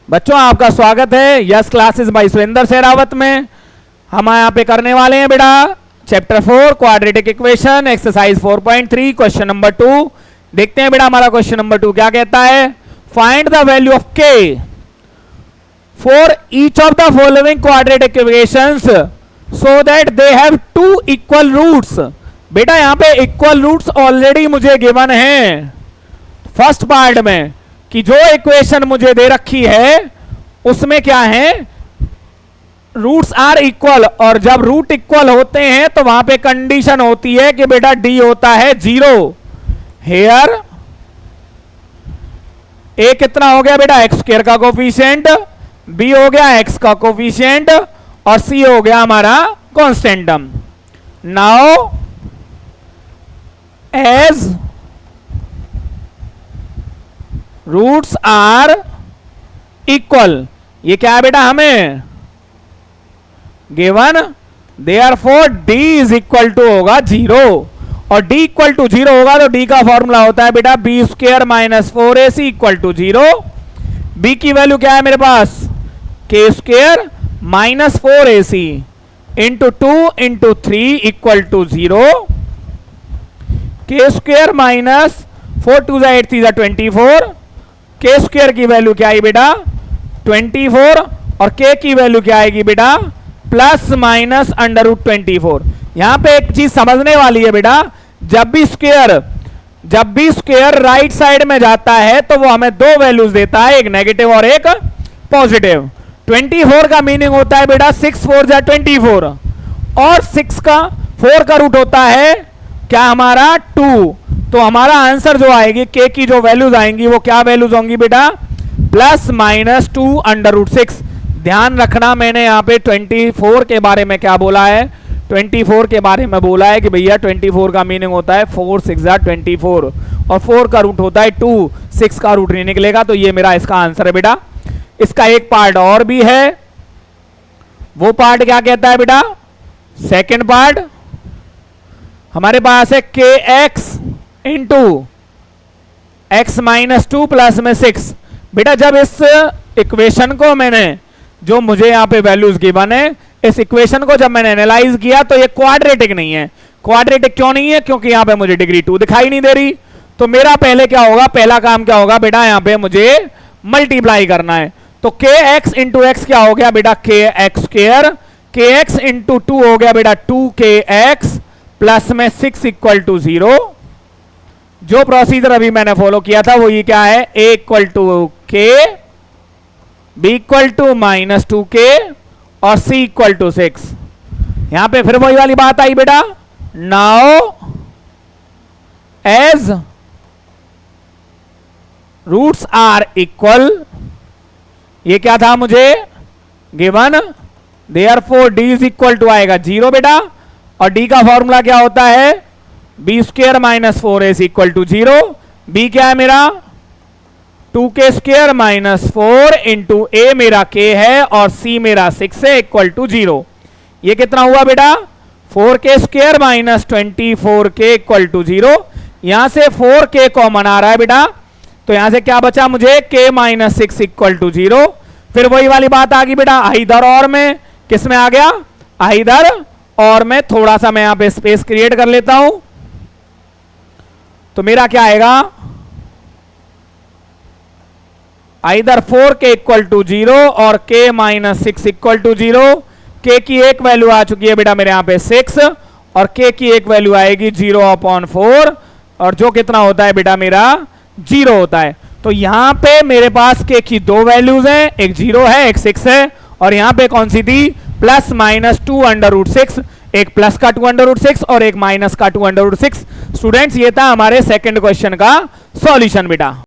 बच्चों आपका स्वागत है yes classes bye Surendra Sherawat में। हम यहाँ पे करने वाले हैं बेटा chapter 4 quadratic equation exercise 4.3 question number 2। देखते हैं बेटा हमारा क्वेश्चन नंबर 2 क्या कहता है। Find the value of k for each of the following quadratic equations so that they have two equal roots. बेटा यहाँ पे इक्वल रूट्स ऑलरेडी मुझे गिवन है फर्स्ट पार्ट में कि जो इक्वेशन मुझे दे रखी है उसमें क्या है, रूट्स आर इक्वल, और जब रूट इक्वल होते हैं तो वहां पे कंडीशन होती है कि बेटा डी होता है 0। हेयर ए कितना हो गया बेटा एक्स स्क्वायर का कोफिशिएंट, बी हो गया एक्स का कोफिशिएंट और सी हो गया हमारा कांस्टेंटम। Now as roots are equal, ये क्या है बेटा हमें given, therefore d is equal to होगा 0, और d इक्वल टू 0 होगा तो d का फॉर्मूला होता है बेटा b square minus 4ac equal to 0। b की वैल्यू क्या है मेरे पास k square minus 4ac into 2 into 3 equal to 0। k square minus 4 2 8 3 24, k square की वैल्यू क्या आई बेटा 24 और k की वैल्यू क्या आएगी बेटा प्लस माइनस अंडर रूट 24। यहां पे एक चीज समझने वाली है बेटा, जब भी स्क्वायर राइट साइड में जाता है तो वो हमें दो वैल्यूज देता है, एक नेगेटिव और एक पॉजिटिव। 24 का मीनिंग होता है बेटा 6 4 जा 24 और 6 का 4 का रूट होता है क्या हमारा 2। तो हमारा आंसर जो आएगी k की जो वैल्यूज आएंगी वो क्या वैल्यूज होंगी बेटा प्लस माइनस 2 अंडर रूट 6। ध्यान रखना मैंने यहाँ पे 24 के बारे में क्या बोला है, 24 के बारे में बोला है कि भैया 24 का मीनिंग होता है 4 6 जा 24 और 4 का रूट होता है 2, 6 का रूट नहीं निकलेगा। तो ये मेरा इसका आंसर है बेटा। इसका एक पार्ट और भी है, वो पार्ट क्या कहता है बेटा, सेकेंड पार्ट हमारे पास है के x into x minus 2 plus में 6। बेटा जब इस इक्वेशन को मैंने जो मुझे यहां पे वैल्यूज गिवन है, इस इक्वेशन को जब मैंने एनालाइज किया तो ये क्वाड्रेटिक नहीं है। क्वाड्रेटिक क्यों नहीं है, क्योंकि यहां पे मुझे डिग्री 2 दिखाई नहीं दे रही। तो मेरा पहले क्या होगा, पहला काम क्या होगा बेटा, यहां पे मुझे मल्टीप्लाई करना है। तो के एक्स इंटू एक्स क्या हो गया बेटा के एक्स स्क्वायर, के एक्स इंटू 2 हो गया बेटा 2 के एक्स प्लस में 6 इक्वल टू 0। जो प्रोसीजर अभी मैंने फॉलो किया था वो ये क्या है, a equal to k, b equal to minus 2k और c इक्वल टू 6। यहां पे फिर वही वाली बात आई बेटा। Now as roots are equal, ये क्या था मुझे given, therefore d is equal to आएगा 0 बेटा, और d का फॉर्मूला क्या होता है b square minus 4ac equal to 0। b क्या है मेरा 2k square minus 4 into a मेरा k है और c मेरा 6 है इक्वल टू 0। ये कितना हुआ बेटा 4k square minus 24k equal to 0। यहां से 4k कॉमन आ रहा है बेटा, तो यहां से क्या बचा मुझे k माइनस 6 इक्वल टू 0। फिर वही वाली बात आ गई बेटा आइदर और में, किस में आ गया आइदर और में। थोड़ा सा मैं यहां पे स्पेस क्रिएट कर लेता हूं, तो मेरा क्या आएगा आइदर 4k इक्वल टू 0 और k minus 6 equal to 0। k की एक वैल्यू आ चुकी है बेटा मेरे यहां पे 6 और k की एक वैल्यू आएगी 0/4 और जो कितना होता है बेटा मेरा 0 होता है। तो यहां पे मेरे पास k की दो वैल्यूज हैं, एक 0 है एक 6 है, और यहां पे कौन सी थी प्लस माइनस 2 अंडर रूट 6, एक प्लस का 2 अंडर रूट 6 और एक माइनस का 2 अंडर रूट 6। स्टूडेंट्स ये था हमारे सेकंड क्वेश्चन का सॉल्यूशन बेटा।